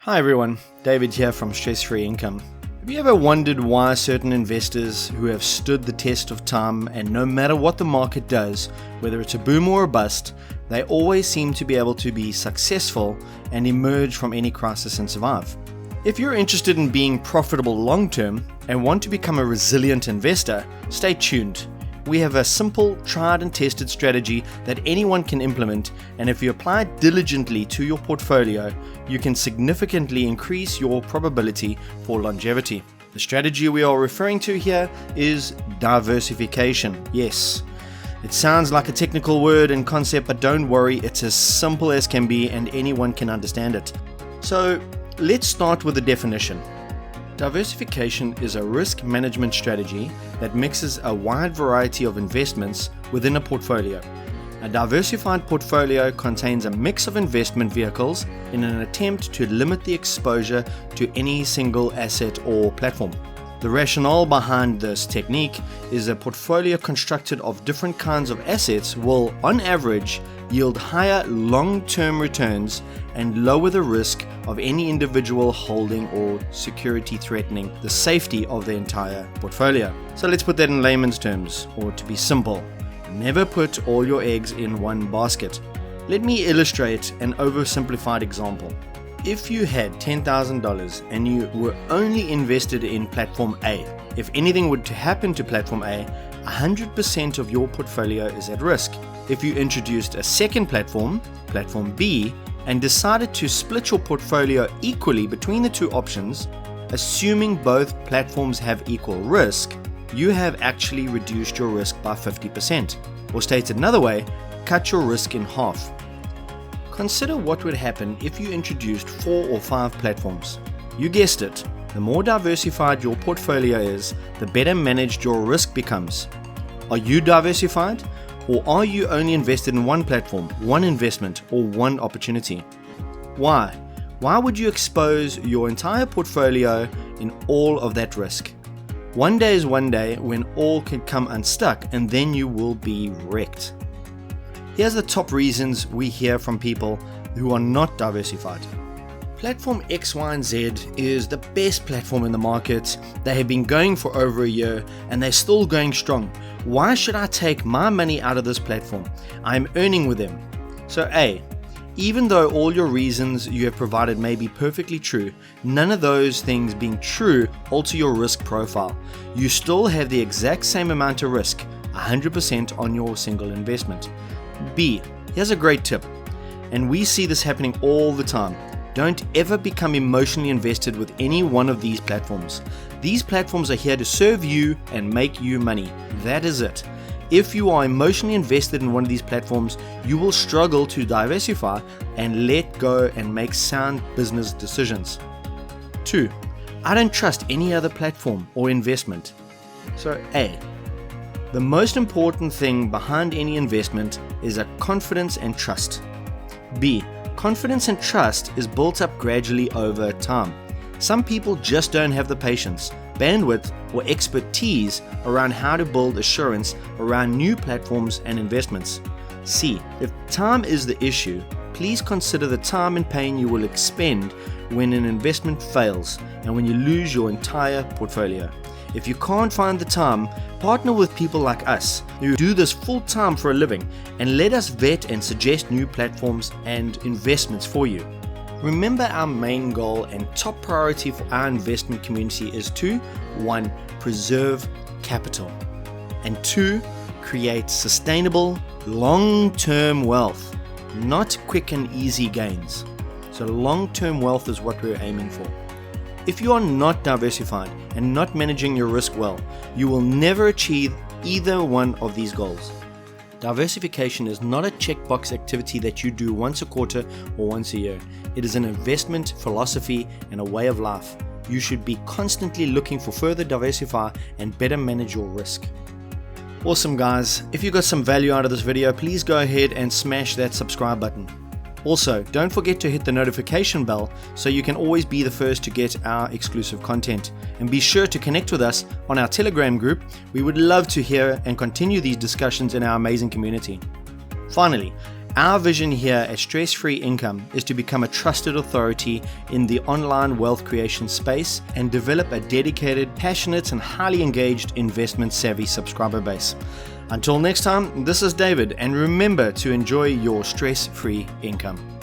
Hi everyone, David here from Stress Free Income. Have you ever wondered why certain investors who have stood the test of time and no matter what the market does, whether it's a boom or a bust, they always seem to be able to be successful and emerge from any crisis and survive? If you're interested in being profitable long term and want to become a resilient investor, stay tuned. We have a simple, tried and tested strategy that anyone can implement, and if you apply it diligently to your portfolio, you can significantly increase your probability for longevity. The strategy we are referring to here is diversification. Yes, it sounds like a technical word and concept, but don't worry, it's as simple as can be and anyone can understand it. So let's start with the definition. Diversification is a risk management strategy that mixes a wide variety of investments within a portfolio. A diversified portfolio contains a mix of investment vehicles in an attempt to limit the exposure to any single asset or platform. The rationale behind this technique is a portfolio constructed of different kinds of assets will, on average, yield higher long-term returns and lower the risk of any individual holding or security threatening the safety of the entire portfolio. So let's put that in layman's terms, or to be simple, never put all your eggs in one basket. Let me illustrate an oversimplified example. If you had $10,000 and you were only invested in platform A, if anything were to happen to platform A, 100% of your portfolio is at risk. If you introduced a second platform, platform B, and decided to split your portfolio equally between the two options, assuming both platforms have equal risk, you have actually reduced your risk by 50%. Or stated another way, cut your risk in half. Consider what would happen if you introduced 4 or 5 platforms. You guessed it, the more diversified your portfolio is, the better managed your risk becomes. Are you diversified? Or are you only invested in one platform, one investment, or one opportunity? Why? Why would you expose your entire portfolio in all of that risk? One day is one day when all can come unstuck and then you will be wrecked. Here's the top reasons we hear from people who are not diversified. Platform X, Y, and Z is the best platform in the market. They have been going for over a year and they're still going strong. Why should I take my money out of this platform? I'm earning with them. So A, even though all your reasons you have provided may be perfectly true, none of those things being true alter your risk profile. You still have the exact same amount of risk, 100% on your single investment. B, here's a great tip, and we see this happening all the time. Don't ever become emotionally invested with any one of these platforms. These platforms are here to serve you and make you money. That is it. If you are emotionally invested in one of these platforms, you will struggle to diversify and let go and make sound business decisions. 2. I don't trust any other platform or investment. So A, the most important thing behind any investment is a confidence and trust. B, confidence and trust is built up gradually over time. Some people just don't have the patience, bandwidth, or expertise around how to build assurance around new platforms and investments. C, if time is the issue, please consider the time and pain you will expend when an investment fails and when you lose your entire portfolio. If you can't find the time, partner with people like us who do this full time for a living and let us vet and suggest new platforms and investments for you. Remember, our main goal and top priority for our investment community is to 1. Preserve capital, and 2. Create sustainable, long-term wealth, not quick and easy gains. So long-term wealth is what we're aiming for. If you are not diversified and not managing your risk well, you will never achieve either one of these goals. Diversification is not a checkbox activity that you do once a quarter or once a year. It is an investment philosophy and a way of life. You should be constantly looking for further diversify and better manage your risk. Awesome guys, if you got some value out of this video, please go ahead and smash that subscribe button. Also, don't forget to hit the notification bell so you can always be the first to get our exclusive content. And be sure to connect with us on our Telegram group. We would love to hear and continue these discussions in our amazing community. Finally, Our vision here at Stress Free Income is to become a trusted authority in the online wealth creation space and develop a dedicated, passionate, and highly engaged investment savvy subscriber base. Until next time, this is David, and remember to enjoy your stress-free income.